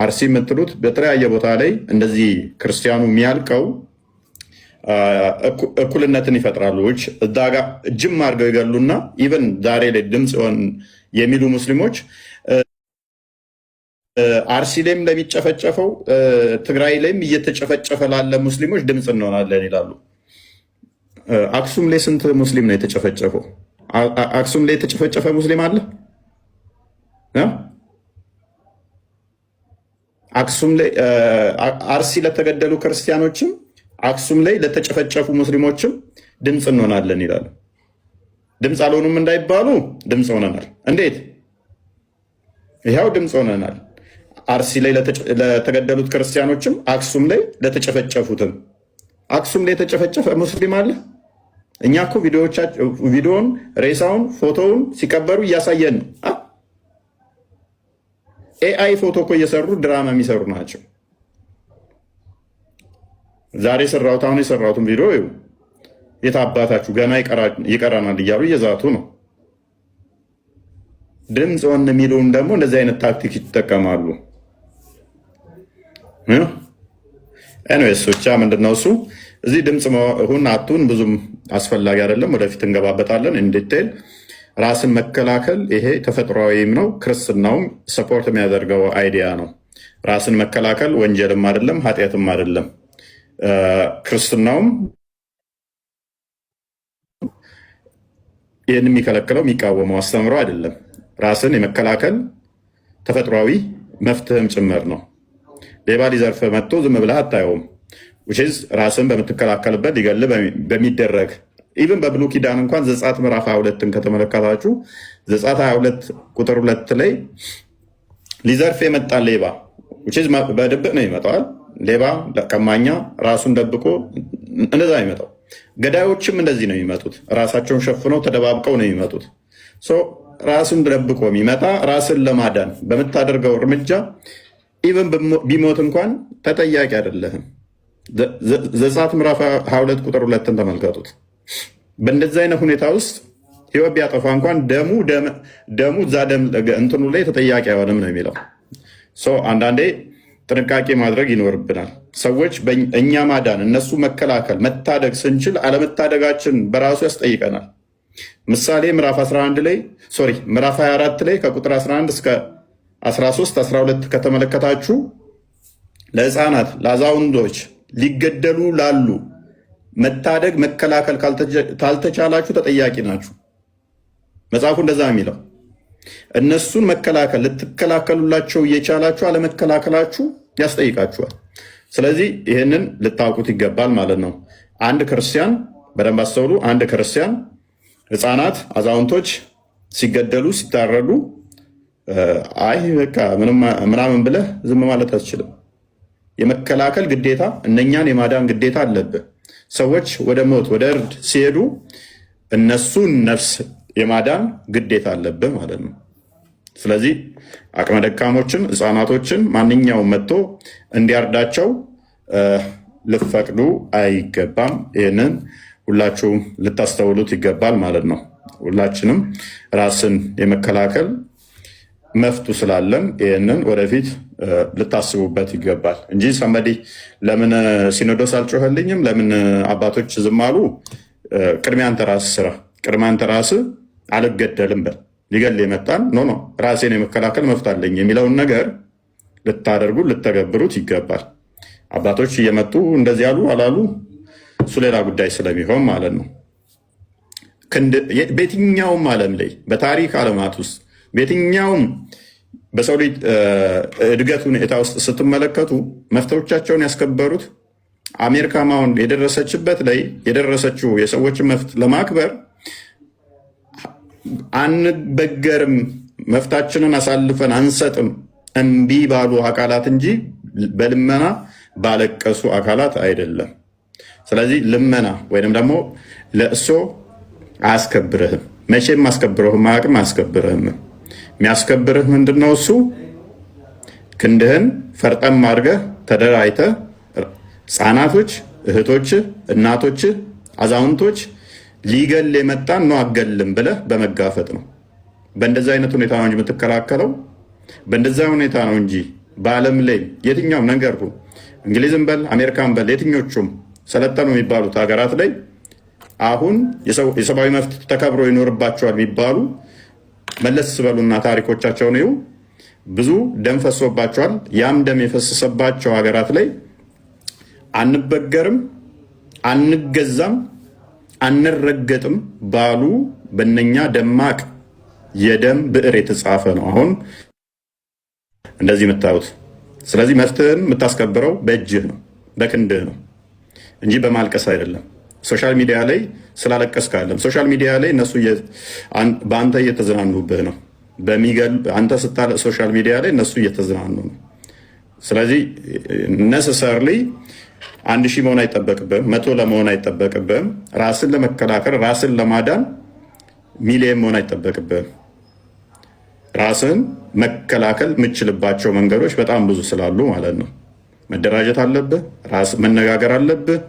አርሲ የምትሉት በተለያየ ቦታ ላይ እንደዚህ ክርስቲያኑ የሚያልቀው እኩልነትን ይፈጥራሉ። እዛ ጋ ጅም አድርገው ይገሉና ኢቨን ዛሬ ላይ ድምፅ የሚሉ ሙስሊሞች አርሲ ላይም ለሚጨፈጨፈው ትግራይ ላይም እየተጨፈጨፈ ላለ ሙስሊሞች ድምፅ እንሆናለን ይላሉ። አክሱም ላይ ስንት ሙስሊም ነው የተጨፈጨፈው? አክሱም ላይ የተጨፈጨፈ ሙስሊም አለ? አክሱም ላይ አርሲ ለተገደሉ ክርስቲያኖችም አክሱም ላይ ለተጨፈጨፉ ሙስሊሞችም ድምፅ እንሆናለን ይላሉ። ድምፅ አልሆኑም እንዳይባሉ ድምፅ ሆነናል። እንዴት? ይኸው ድምፅ ሆነናል። አርሲ ላይ ለተገደሉት ክርስቲያኖችም አክሱም ላይ ለተጨፈጨፉትም። አክሱም ላይ የተጨፈጨፈ ሙስሊም አለ? እኛ እኮ ቪዲዮውን፣ ሬሳውን፣ ፎቶውን ሲቀበሩ እያሳየን ነው። ኤአይ ፎቶ እኮ እየሰሩ ድራማ የሚሰሩ ናቸው። ዛሬ የሰራሁት አሁን የሰራሁትን ቪዲዮ የት አባታችሁ ገና ይቀራናል እያሉ እየዛቱ ነው። ድምፅ ሆን የሚለውን ደግሞ እንደዚህ አይነት ታክቲክ ይጠቀማሉ። ኤኒዌይስ ብቻ ምንድነው እሱ እዚህ ድምፅ ሁን አቱን ብዙም አስፈላጊ አይደለም። ወደፊት እንገባበታለን እንዲቴል። ራስን መከላከል ይሄ ተፈጥሯዊም ነው፣ ክርስትናውም ሰፖርት የሚያደርገው አይዲያ ነው። ራስን መከላከል ወንጀልም አይደለም ኃጢአትም አይደለም። ክርስትናውም ይህን የሚከለክለው የሚቃወመው አስተምሮ አይደለም። ራስን የመከላከል ተፈጥሯዊ መፍትሄም ጭምር ነው። ሌባ ሊዘርፍ መጥቶ ዝም ብለህ አታየውም። ውሽዝ ራስን በምትከላከልበት ሊገል በሚደረግ ኢቨን በብሉ ኪዳን እንኳን ዘጸአት ምዕራፍ 22ን ከተመለከታችሁ ዘጸአት 22 ቁጥር 2 ላይ ሊዘርፍ የመጣ ሌባ ውሽዝ በድብቅ ነው ይመጣዋል። ሌባ ቀማኛ ራሱን ደብቆ እንደዛ ነው ይመጣው። ገዳዮችም እንደዚህ ነው የሚመጡት። ራሳቸውን ሸፍነው ተደባብቀው ነው የሚመጡት። ራሱን ደብቆ የሚመጣ ራስን ለማዳን በምታደርገው እርምጃ ኢቨን ቢሞት እንኳን ተጠያቂ አይደለህም። ዘጸአት ምዕራፍ 22 ቁጥር 2ን ተመልከቱት። በእንደዚህ አይነት ሁኔታ ውስጥ ህይወት ቢያጠፋ እንኳን ደሙ እዛ ደም እንትኑ ላይ ተጠያቂ አይሆንም ነው የሚለው። አንዳንዴ ጥንቃቄ ማድረግ ይኖርብናል። ሰዎች እኛ ማዳን እነሱ መከላከል መታደግ ስንችል አለመታደጋችን በራሱ ያስጠይቀናል። ምሳሌ ምዕራፍ 24 ላይ ከቁጥር 11 እስከ 13 12 ከተመለከታችሁ ለህፃናት ለአዛውንቶች ሊገደሉ ላሉ መታደግ መከላከል ካልተቻላችሁ ተጠያቂ ናችሁ። መጽሐፉ እንደዛ የሚለው እነሱን መከላከል ልትከላከሉላቸው እየቻላችሁ አለመከላከላችሁ ያስጠይቃችኋል። ስለዚህ ይህንን ልታውቁት ይገባል ማለት ነው። አንድ ክርስቲያን በደንብ አስተውሉ። አንድ ክርስቲያን ህፃናት፣ አዛውንቶች ሲገደሉ ሲታረዱ አይ በቃ ምናምን ብለህ ዝም ማለት አትችልም። የመከላከል ግዴታ እነኛን የማዳን ግዴታ አለብህ። ሰዎች ወደ ሞት ወደ እርድ ሲሄዱ እነሱን ነፍስ የማዳን ግዴታ አለብህ ማለት ነው። ስለዚህ አቅመ ደካሞችን፣ ህፃናቶችን ማንኛውም መጥቶ እንዲያርዳቸው ልፈቅዱ አይገባም። ይህንን ሁላችሁም ልታስተውሉት ይገባል ማለት ነው። ሁላችንም ራስን የመከላከል መፍቱ ስላለን ይህንን ወደፊት ልታስቡበት ይገባል እንጂ ሰንበዲ ለምን ሲኖዶስ አልጮኸልኝም፣ ለምን አባቶች ዝም አሉ? ቅድሚያ አንተ ራስህ ስራ፣ ቅድሚያ አንተ ራስህ አልገደልም በል። ሊገል የመጣን ኖ ራሴን የመከላከል መፍት አለኝ የሚለውን ነገር ልታደርጉ ልተገብሩት ይገባል። አባቶች እየመጡ እንደዚህ ያሉ አላሉ እሱ ሌላ ጉዳይ ስለሚሆን ማለት ነው። በየትኛውም ዓለም ላይ በታሪክ ዓለማት ውስጥ በየትኛውም በሰው ልጅ እድገት ሁኔታ ውስጥ ስትመለከቱ መፍትሄዎቻቸውን ያስከበሩት አሜሪካ አሁን የደረሰችበት ላይ የደረሰችው የሰዎችን መፍት ለማክበር አንበገርም፣ መፍታችንን አሳልፈን አንሰጥም እምቢ ባሉ አካላት እንጂ በልመና ባለቀሱ አካላት አይደለም። ስለዚህ ልመና ወይንም ደግሞ ለእሶ አያስከብርህም። መቼም አስከብረህም አያውቅም፣ አያስከብርህም። የሚያስከብርህ ምንድነው? እሱ ክንድህን ፈርጠም አድርገህ ተደራጅተህ ህፃናቶች፣ እህቶች፣ እናቶች፣ አዛውንቶች ሊገል የመጣን ነው አገልም ብለህ በመጋፈጥ ነው። በእንደዚህ አይነት ሁኔታ ነው እንጂ የምትከላከለው። በእንደዛ ሁኔታ ነው እንጂ በዓለም ላይ የትኛውም ነገር እንግሊዝም በል አሜሪካን በል የትኞቹም ሰለጠኑ የሚባሉት ሀገራት ላይ አሁን የሰብአዊ መብት ተከብሮ ይኖርባቸዋል የሚባሉ መለስ በሉና ታሪኮቻቸውን ይዩ። ብዙ ደም ፈሶባቸዋል። ያም ደም የፈሰሰባቸው ሀገራት ላይ አንበገርም፣ አንገዛም፣ አንረገጥም ባሉ በእነኛ ደማቅ የደም ብዕር የተጻፈ ነው አሁን እንደዚህ የምታዩት። ስለዚህ መፍትህን የምታስከብረው በእጅህ ነው፣ በክንድህ ነው እንጂ በማልቀስ አይደለም። ሶሻል ሚዲያ ላይ ስላለቀስክ አይደለም። ሶሻል ሚዲያ ላይ እነሱ በአንተ እየተዝናኑብህ ነው። አንተ ስታለቅ ሶሻል ሚዲያ ላይ እነሱ እየተዝናኑ ነው። ስለዚህ ነሰሰርሊ 1000 መሆን አይጠበቅብህም፣ 100 ለመሆን አይጠበቅብህም። ራስን ለመከላከል ራስን ለማዳን ሚሊየን መሆን አይጠበቅብህም። ራስን መከላከል የምችልባቸው መንገዶች በጣም ብዙ ስላሉ ማለት ነው። መደራጀት አለብህ፣ ራስ መነጋገር አለብህ።